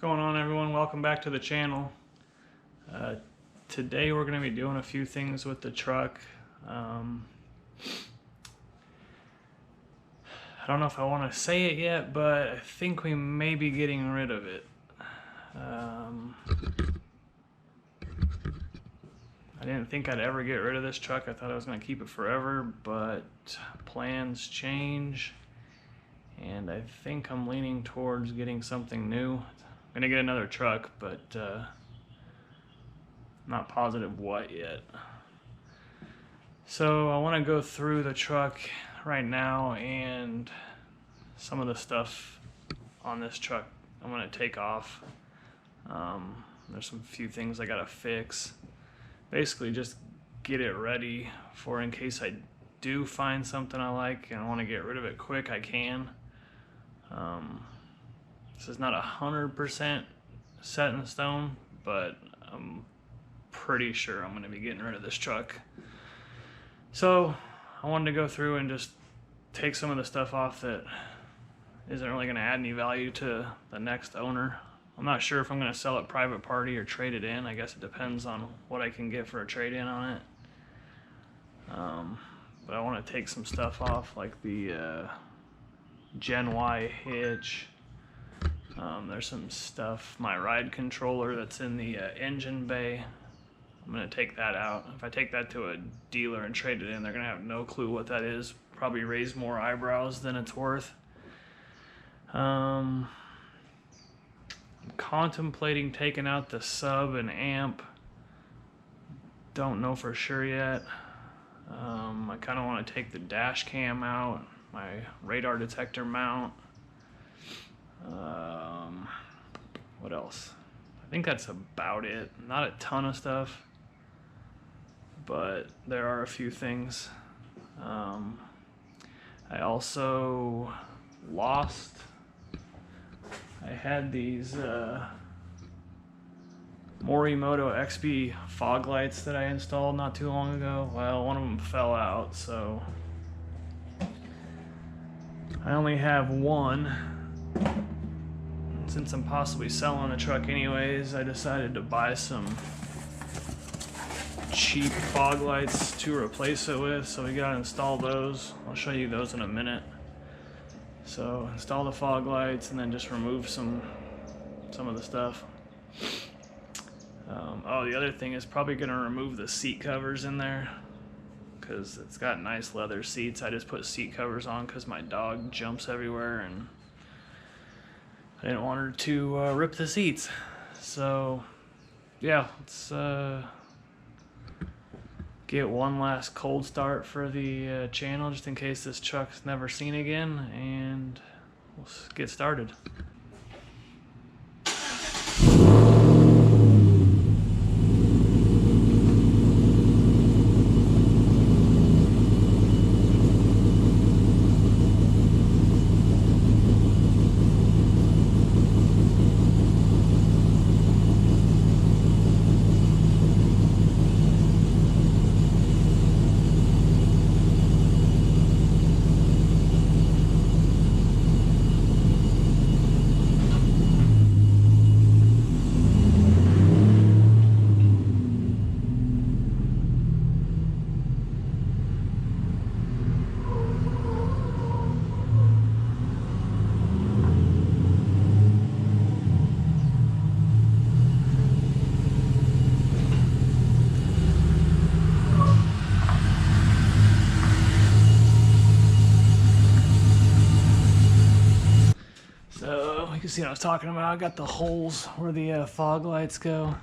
going on, everyone? Welcome back to the channel. Today we're going to be doing a few things with the truck. I don't know if I want to say it yet, but I think we may be getting rid of it. I didn't think I'd ever get rid of this truck. I thought I was going to keep it forever, but plans change, and I think I'm leaning towards getting something new. I'm gonna get another truck, but not positive what yet. So I want to go through the truck right now, and some of the stuff on this truck I'm gonna take off. There's some few things I gotta fix. Basically just get it ready for in case I do find something I like and I want to get rid of it quick, I can. This is not 100% set in stone, but I'm pretty sure I'm going to be getting rid of this truck. So I wanted to go through and just take some of the stuff off that isn't really going to add any value to the next owner. I'm not sure if I'm going to sell it private party or trade it in. I guess it depends on what I can get for a trade-in on it. But I want to take some stuff off, like the Gen Y hitch. There's some stuff, my ride controller that's in the engine bay. I'm going to take that out. If I take that to a dealer and trade it in, they're going to have no clue what that is. Probably raise more eyebrows than it's worth. I'm contemplating taking out the sub and amp. Don't know for sure yet. I kind of want to take the dash cam out, my radar detector mount. What else? I think that's about it. Not a ton of stuff, but there are a few things. I also lost. I had these Morimoto XP fog lights that I installed not too long ago. Well, one of them fell out, so I only have one. Since I'm possibly selling the truck anyways, I decided to buy some cheap fog lights to replace it with, so we gotta install those. I'll show you those in a minute. So install the fog lights and then just remove some of the stuff. Oh, the other thing is probably gonna remove the seat covers in there, because it's got nice leather seats. I just put seat covers on because my dog jumps everywhere and I didn't want her to rip the seats. So yeah, let's get one last cold start for the channel just in case this truck's never seen again, and we'll get started. You can see what I was talking about. I got the holes where the fog lights go.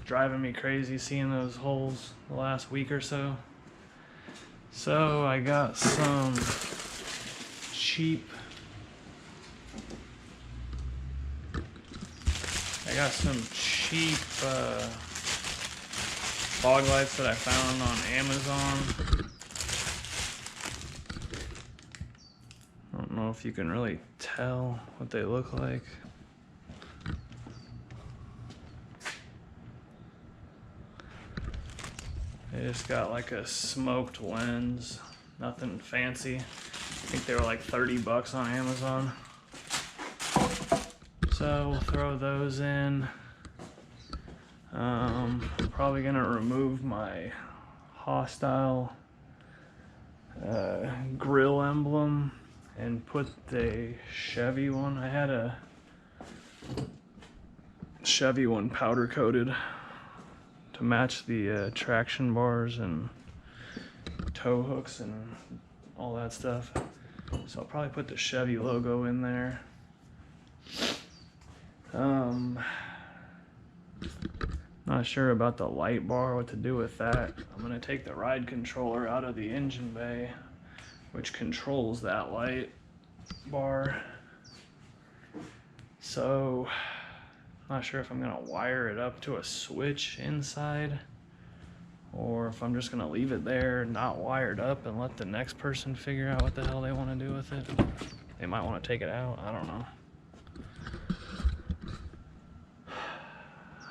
Driving me crazy seeing those holes the last week or so. So I got some cheap fog lights that I found on Amazon. I don't know if you can really tell what they look like. They just got like a smoked lens, nothing fancy. I think they were like 30 bucks on Amazon. So we'll throw those in. Probably gonna remove my hostile grill emblem and put the Chevy one. I had a Chevy one powder coated to match the traction bars and tow hooks and all that stuff. So I'll probably put the Chevy logo in there. Not sure about the light bar, what to do with that. I'm gonna take the ride controller out of the engine bay, which controls that light bar. So, not sure if I'm gonna wire it up to a switch inside, or if I'm just gonna leave it there, not wired up, and let the next person figure out what the hell they wanna do with it. They might wanna take it out, I don't know.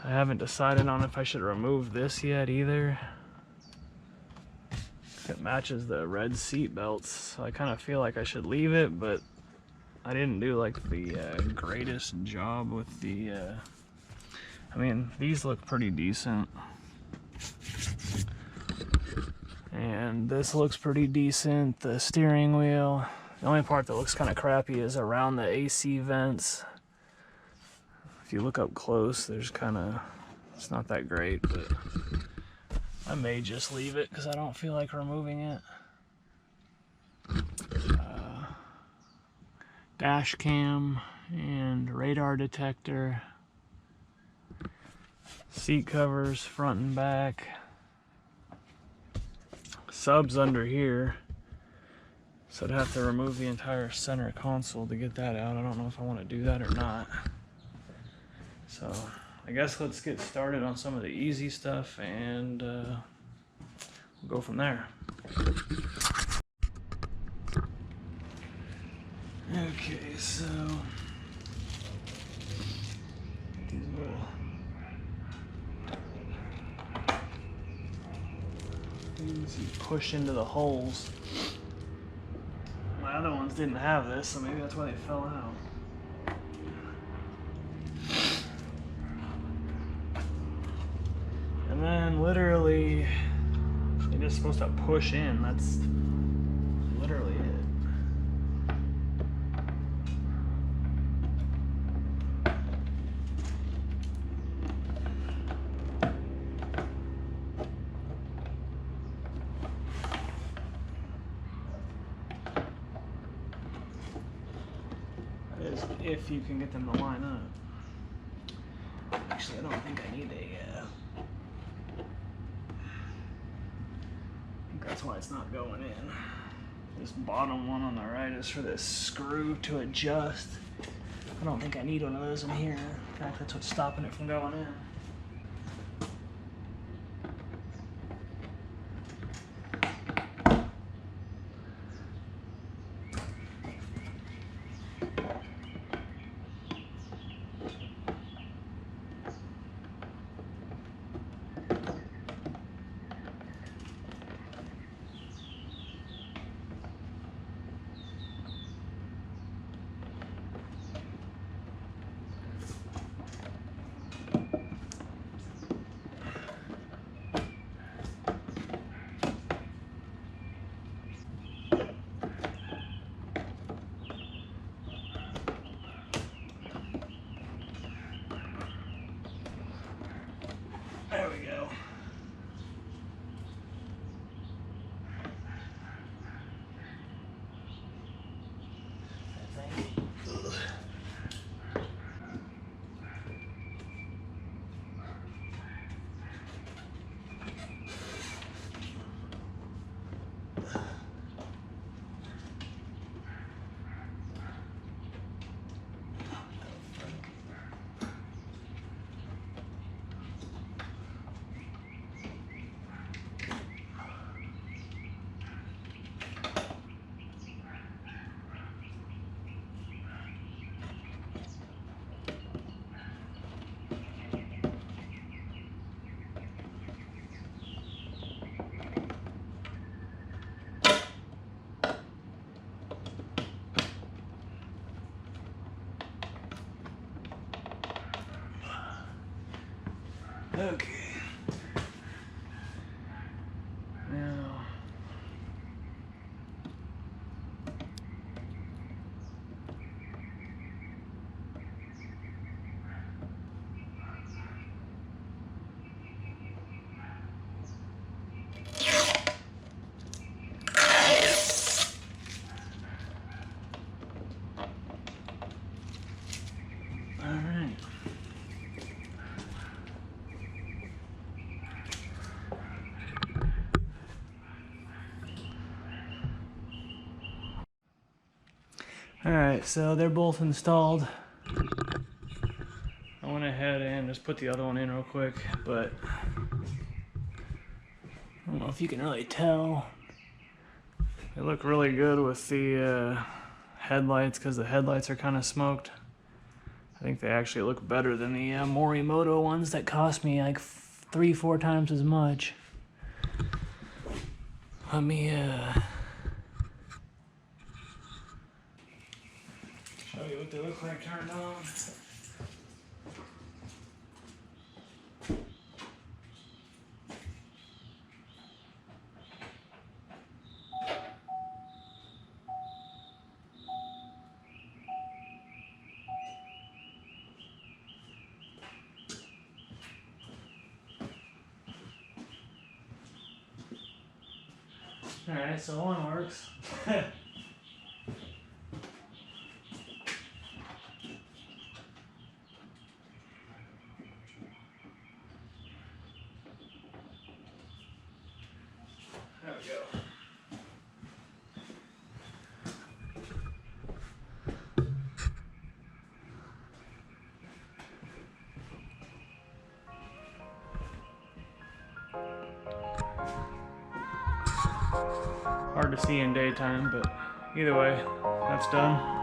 I haven't decided on if I should remove this yet either. It matches the red seat belts, so I kind of feel like I should leave it, but I didn't do like the greatest job with the, I mean, these look pretty decent. And this looks pretty decent, the steering wheel. The only part that looks kind of crappy is around the AC vents. If you look up close, there's kind of, it's not that great, but I may just leave it because I don't feel like removing it. Dash cam and radar detector. Seat covers, front and back. Subs under here. So I'd have to remove the entire center console to get that out. I don't know if I want to do that or not. So I guess let's get started on some of the easy stuff and we'll go from there. Okay, so these little things you push into the holes. My other ones didn't have this, so maybe that's why they fell out. And then literally, you're just supposed to push in. That's literally it. That is if you can get them to line up. Actually, I don't think I need a that's why it's not going in. This bottom one on the right is for this screw to adjust. I don't think I need one of those in here. In fact, that's what's stopping it from going in. Okay. Now. All right. Alright, so they're both installed. I went ahead and just put the other one in real quick, but I don't know if you can really tell. They look really good with the headlights because the headlights are kind of smoked. I think they actually look better than the Morimoto ones that cost me like 3-4 times as much. Let me show you what they look like turned on. Alright, so one works. There we go. Hard to see in daytime, but either way, that's done.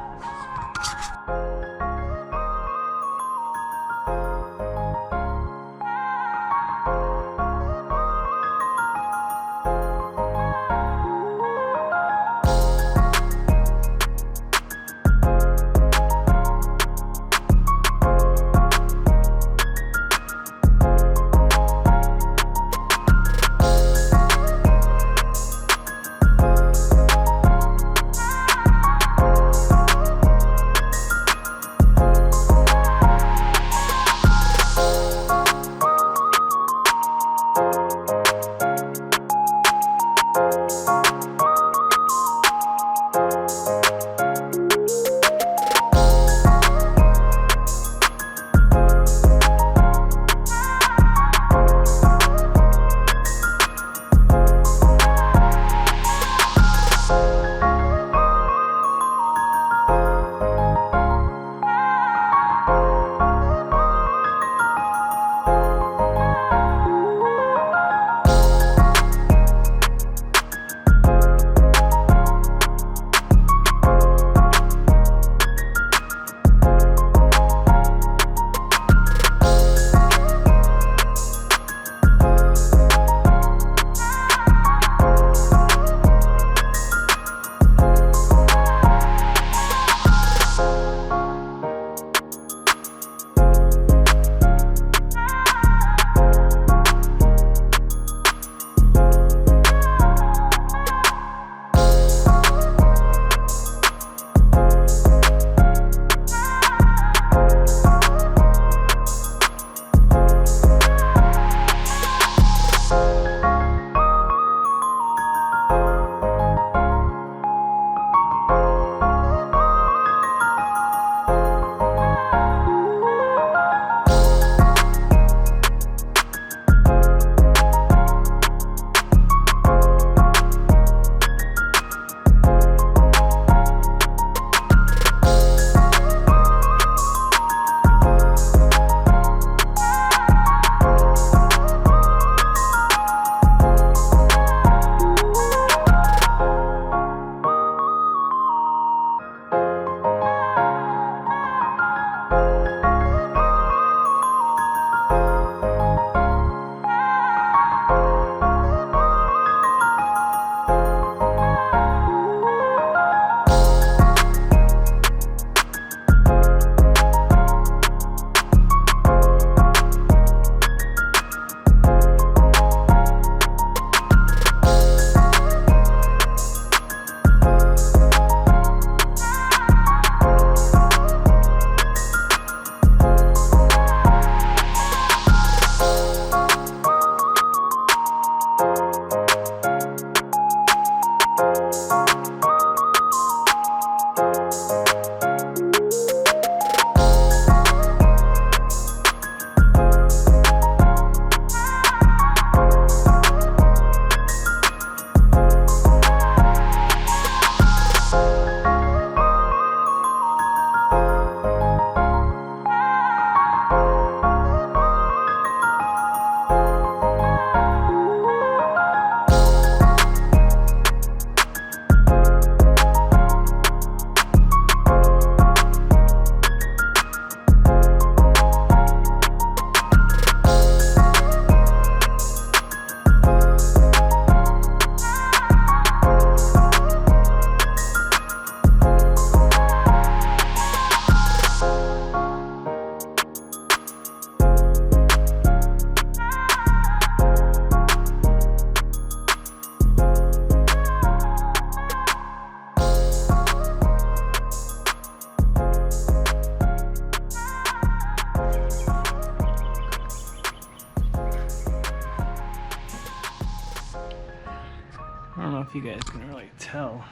if you guys can really tell.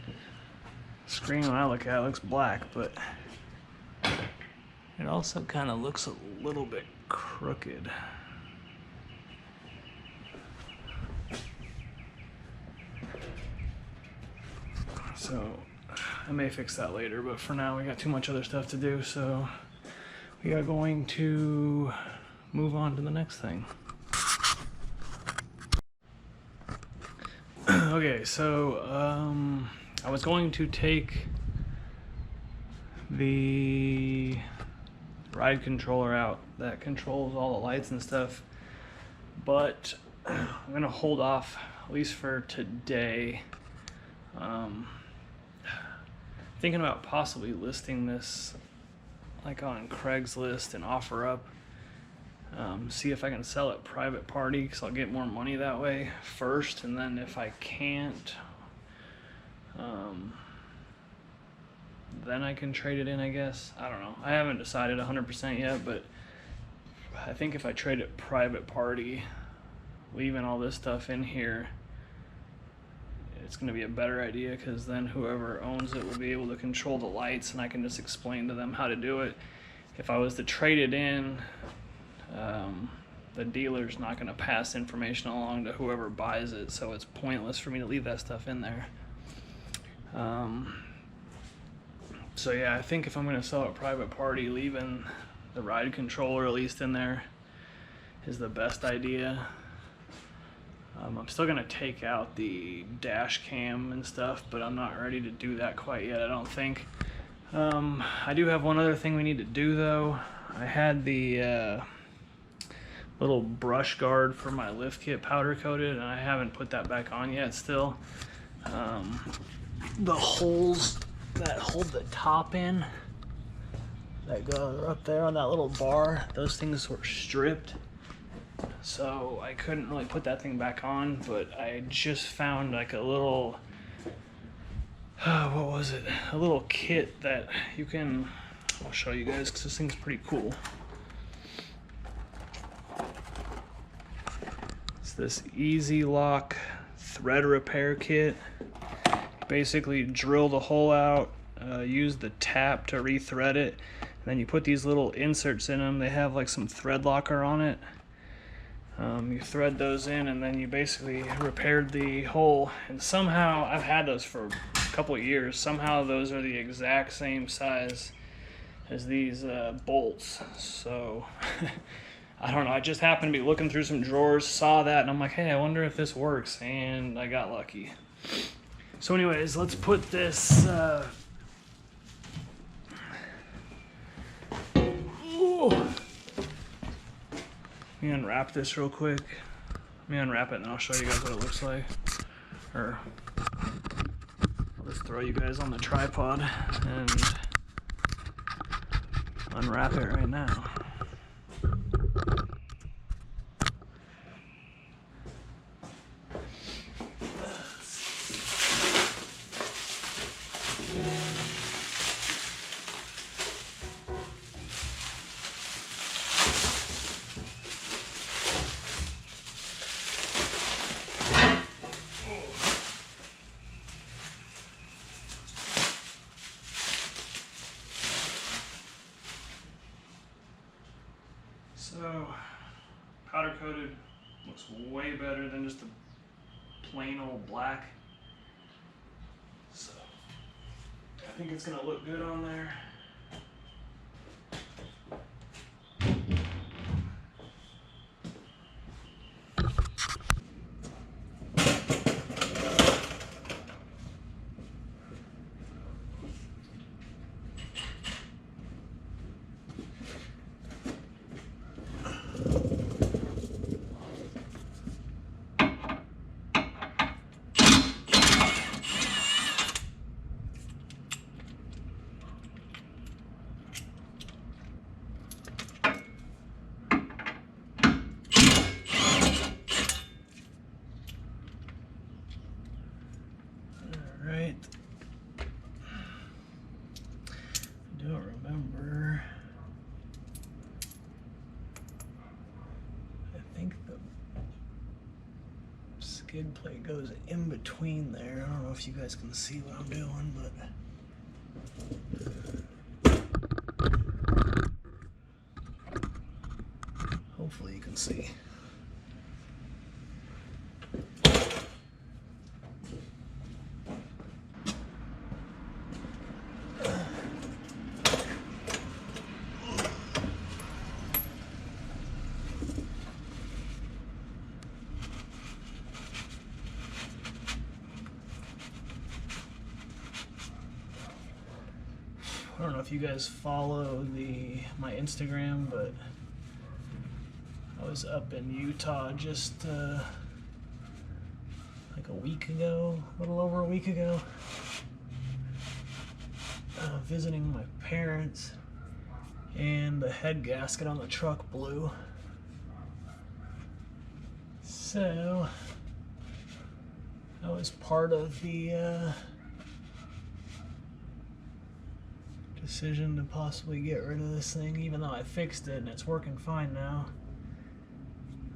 The screen when I look at it looks black, but it also kind of looks a little bit crooked. So I may fix that later, but for now we got too much other stuff to do, so we are going to move on to the next thing. Okay, so I was going to take the ride controller out that controls all the lights and stuff, but I'm gonna hold off at least for today. Thinking about possibly listing this like on Craigslist and OfferUp. See if I can sell it private party, because I'll get more money that way first, and then if I can't, then I can trade it in, I guess. I don't know. I haven't decided 100% yet, but I think if I trade it private party, leaving all this stuff in here, it's going to be a better idea, because then whoever owns it will be able to control the lights, and I can just explain to them how to do it. If I was to trade it in, the dealer's not going to pass information along to whoever buys it, so it's pointless for me to leave that stuff in there. So yeah, I think if I'm going to sell it private party, leaving the ride controller at least in there is the best idea. I'm still going to take out the dash cam and stuff, but I'm not ready to do that quite yet, I don't think. I do have one other thing we need to do though. I had the little brush guard for my lift kit powder coated, and I haven't put that back on yet still. The holes that hold the top in, that go up there on that little bar, those things were stripped, so I couldn't really put that thing back on. But I just found like a little what was it, a little kit that you can, I'll show you guys because this thing's pretty cool. It's this Easy Lock thread repair kit. Basically drill the hole out, use the tap to re-thread it, and then you put these little inserts in them. They have like some thread locker on it. You thread those in, and then you basically repaired the hole. And somehow, I've had those for a couple of years, somehow those are the exact same size as these bolts. So I don't know, I just happened to be looking through some drawers, saw that, and I'm like, hey, I wonder if this works, and I got lucky. So anyways, let's put this let me unwrap this real quick. Let me unwrap it and I'll show you guys what it looks like. Or I'll just throw you guys on the tripod and unwrap it right now. So, powder coated looks way better than just a plain old black. So, I think it's gonna look good on there. Right. I don't remember. I think the skid plate goes in between there. I don't know if you guys can see what I'm doing, but hopefully you can see. I don't know if you guys follow my Instagram, but I was up in Utah just like a week ago, a little over a week ago, visiting my parents, and the head gasket on the truck blew. So that was part of the decision to possibly get rid of this thing, even though I fixed it and it's working fine now.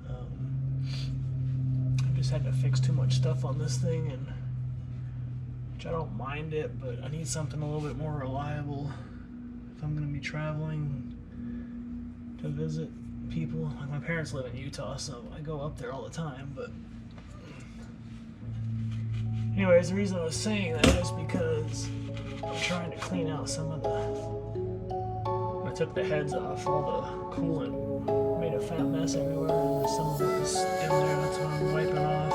I just had to fix too much stuff on this thing, and which I don't mind it, but I need something a little bit more reliable if I'm going to be traveling to visit people. Like, my parents live in Utah, so I go up there all the time. But anyways, the reason I was saying that is because I'm trying to clean out some of I took the heads off, all the coolant made a fat mess everywhere, and some of it was in there. That's what I'm wiping off.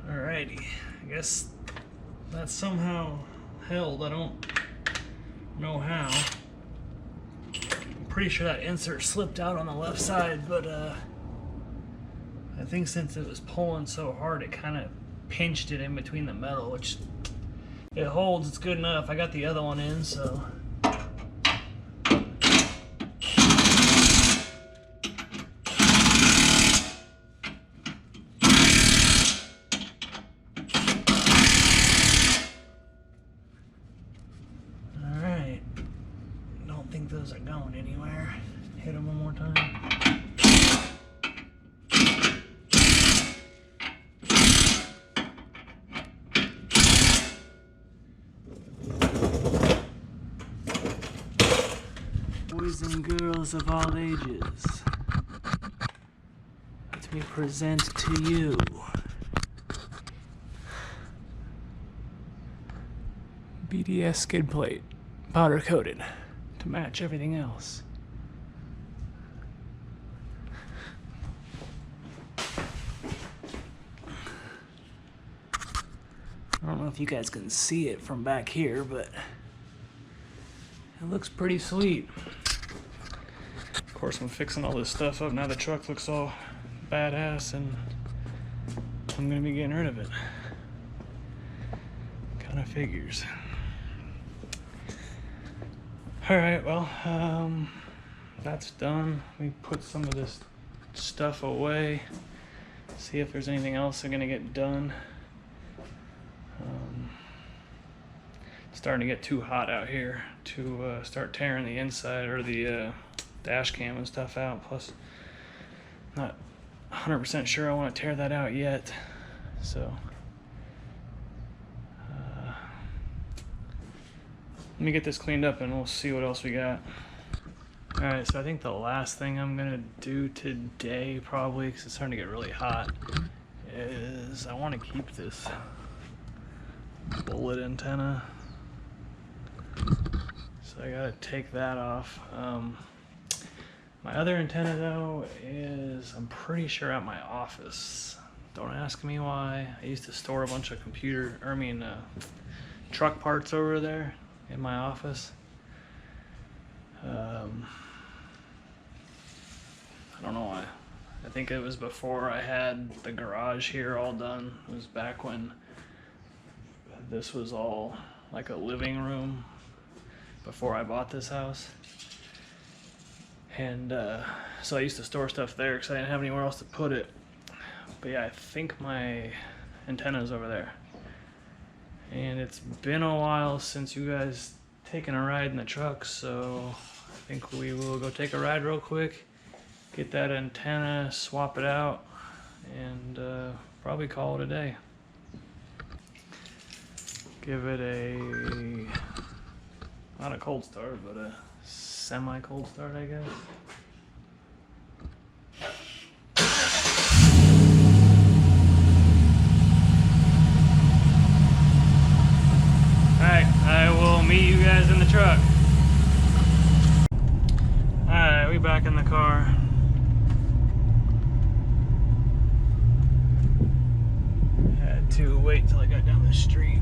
Alrighty, I guess that's somehow held. I don't know how. I'm pretty sure that insert slipped out on the left side, but I think since it was pulling so hard, it kind of pinched it in between the metal, which it holds. It's good enough. I got the other one in, so boys and girls of all ages, let me present to you BDS skid plate, powder coated to match everything else. I don't know if you guys can see it from back here, but it looks pretty sweet. Of course, I'm fixing all this stuff up. Now the truck looks all badass and I'm gonna be getting rid of it. Kind of figures. Alright, well, that's done. We put some of this stuff away. See if there's anything else I'm gonna get done. It's starting to get too hot out here to start tearing the inside or the dash cam and stuff out. Plus, not 100% sure I want to tear that out yet. So, let me get this cleaned up and we'll see what else we got. Alright, so I think the last thing I'm gonna do today, probably because it's starting to get really hot, is I want to keep this bullet antenna. So I gotta take that off. My other antenna though is, I'm pretty sure, at my office. Don't ask me why. I used to store a bunch of truck parts over there in my office. I don't know why. I think it was before I had the garage here all done. It was back when this was all like a living room before I bought this house. And so I used to store stuff there because I didn't have anywhere else to put it. But yeah, I think my antenna's over there. And it's been a while since you guys taken a ride in the truck, so I think we will go take a ride real quick, get that antenna, swap it out, and probably call it a day. Give it a, not a cold start, but a semi-cold start, I guess. Alright, I will meet you guys in the truck. Alright, we back in the car. Had to wait till I got down the street.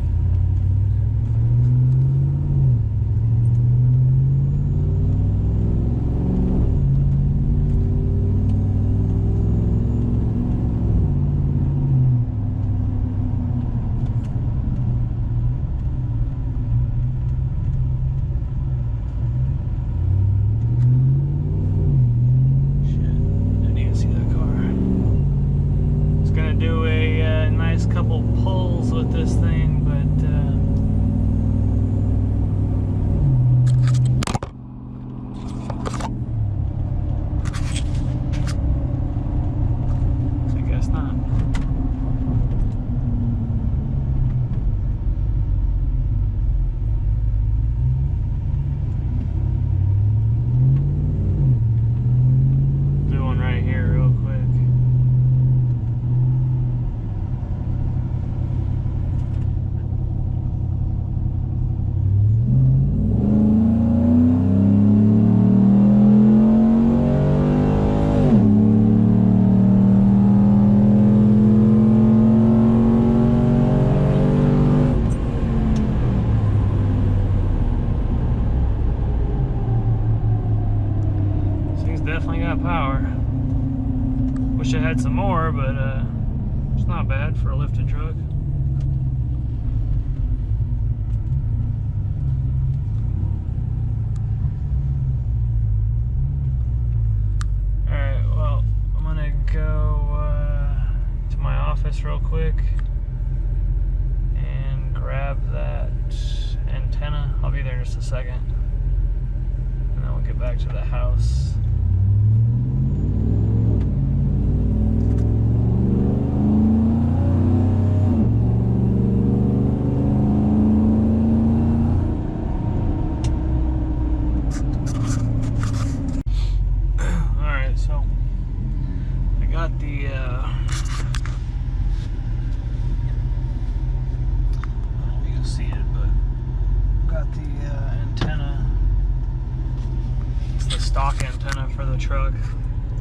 Couple pulls with this thing, but I guess not. Do one right here real quick. Definitely got power. Wish I had some more, but it's not bad for a lifted truck. Alright, well, I'm gonna go to my office real quick and grab that antenna. I'll be there in just a second. And then we'll get back to the house. truck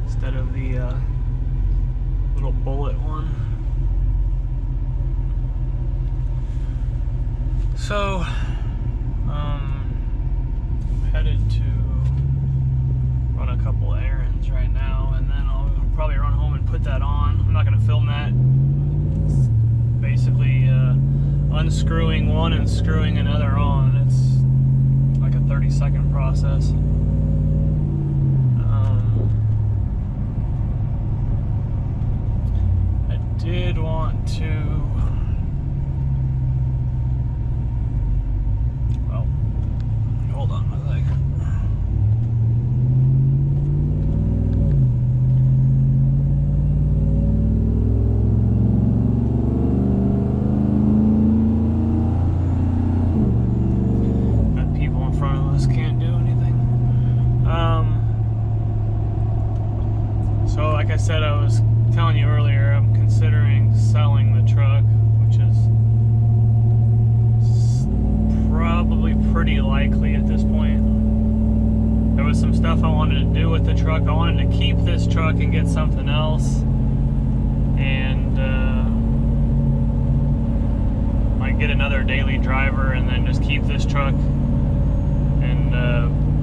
instead of the little bullet one. So, headed to run a couple errands right now, and then I'll probably run home and put that on. I'm not going to film that. It's basically unscrewing one and screwing another on. It's like a 30-second process. I did want to, well, hold on a second. So like I said, I was telling you earlier, I'm considering selling the truck, which is probably pretty likely at this point. There was some stuff I wanted to do with the truck. I wanted to keep this truck and get something else, and like get another daily driver, and then just keep this truck and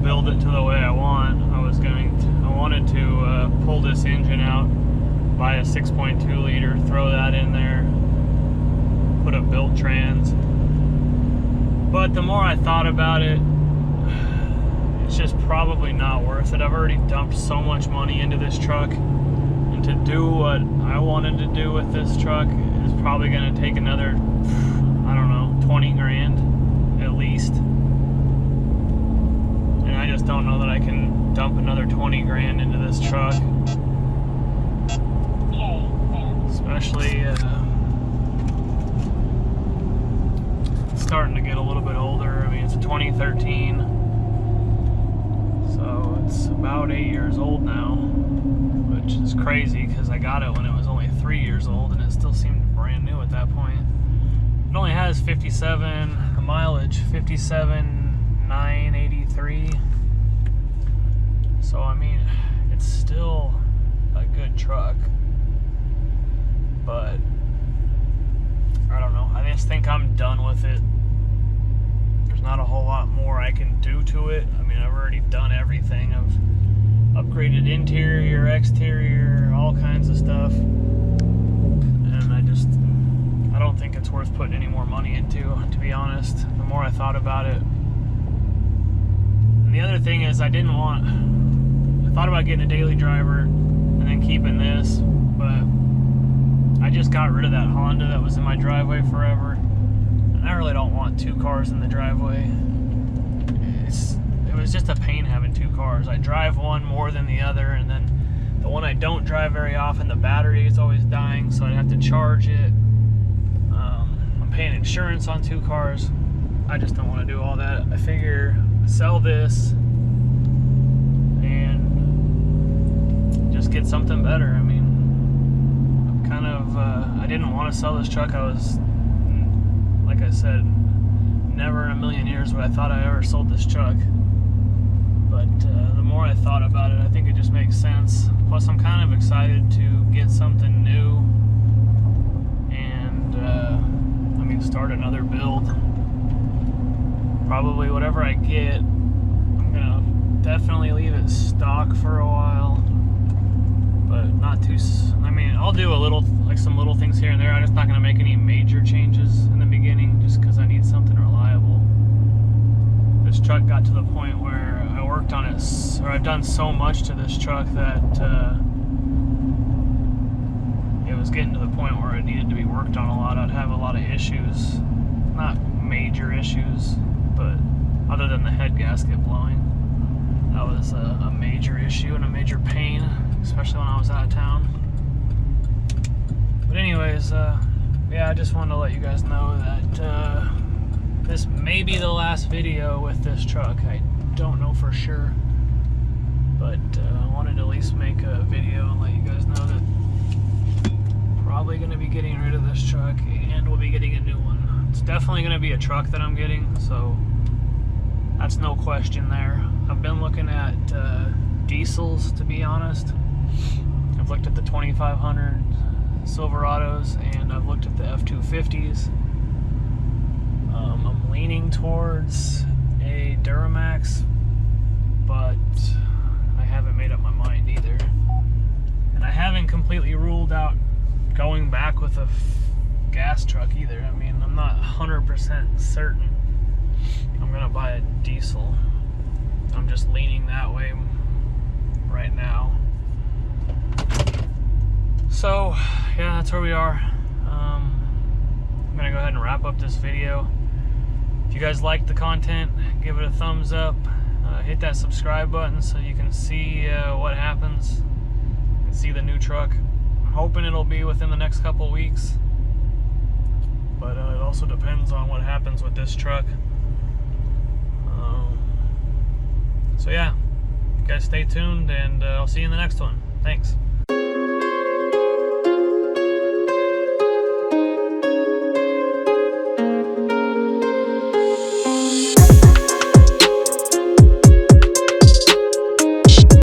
build it to the way I want. I wanted to pull this engine out, buy a 6.2 liter, throw that in there, put a built trans. But the more I thought about it, it's just probably not worth it. I've already dumped so much money into this truck, and to do what I wanted to do with this truck is probably going to take another, I don't know, 20 grand at least. And I just don't know that I can dump another 20 grand into this truck. Especially it's starting to get a little bit older. I mean, it's a 2013, so it's about 8 years old now, which is crazy because I got it when it was only 3 years old, and it still seemed brand new at that point. It only has 57 mileage, 57,983. So I mean, it's still a good truck, but I don't know. I just think I'm done with it. There's not a whole lot more I can do to it. I mean, I've already done everything. I've upgraded interior, exterior, all kinds of stuff, and I don't think it's worth putting any more money into, to be honest, the more I thought about it. And the other thing is, I thought about getting a daily driver and then keeping this, but I just got rid of that Honda that was in my driveway forever, and I really don't want two cars in the driveway. It was just a pain having two cars. I drive one more than the other, and then the one I don't drive very often, the battery is always dying, so I'd have to charge it. I'm paying insurance on two cars. I just don't want to do all that. I figure sell this and just get something better. I mean, I didn't want to sell this truck. I was, like I said, never in a million years would I thought I ever sold this truck. But the more I thought about it, I think it just makes sense. Plus, I'm kind of excited to get something new and, I mean, start another build. Probably whatever I get, I'm gonna definitely leave it stock for a while, but not too. I mean, I'll do some little things here and there. I'm just not gonna make any major changes in the beginning, just because I need something reliable. This truck got to the point where I worked on it, or I've done so much to this truck that it was getting to the point where it needed to be worked on a lot. I'd have a lot of issues, not major issues, but other than the head gasket blowing. That was a major issue and a major pain, especially when I was out of town. But anyways, yeah, I just wanted to let you guys know that this may be the last video with this truck. I don't know for sure, but I wanted to at least make a video and let you guys know that probably going to be getting rid of this truck, and we'll be getting a new one. It's definitely going to be a truck that I'm getting, so that's no question there. I've been looking at diesels, to be honest. I've looked at the 2500 Silverados and I've looked at the F250s. I'm leaning towards a Duramax, but I haven't made up my mind either. And I haven't completely ruled out going back with a gas truck either. I mean, I'm not 100% certain I'm gonna buy a diesel. I'm just leaning that way right now. So yeah, that's where we are. I'm gonna go ahead and wrap up this video. If you guys liked the content, give it a thumbs up. Hit that subscribe button so you can see what happens. You can see the new truck. I'm hoping it'll be within the next couple weeks, but it also depends on what happens with this truck. So yeah, you guys stay tuned, and I'll see you in the next one. Thanks.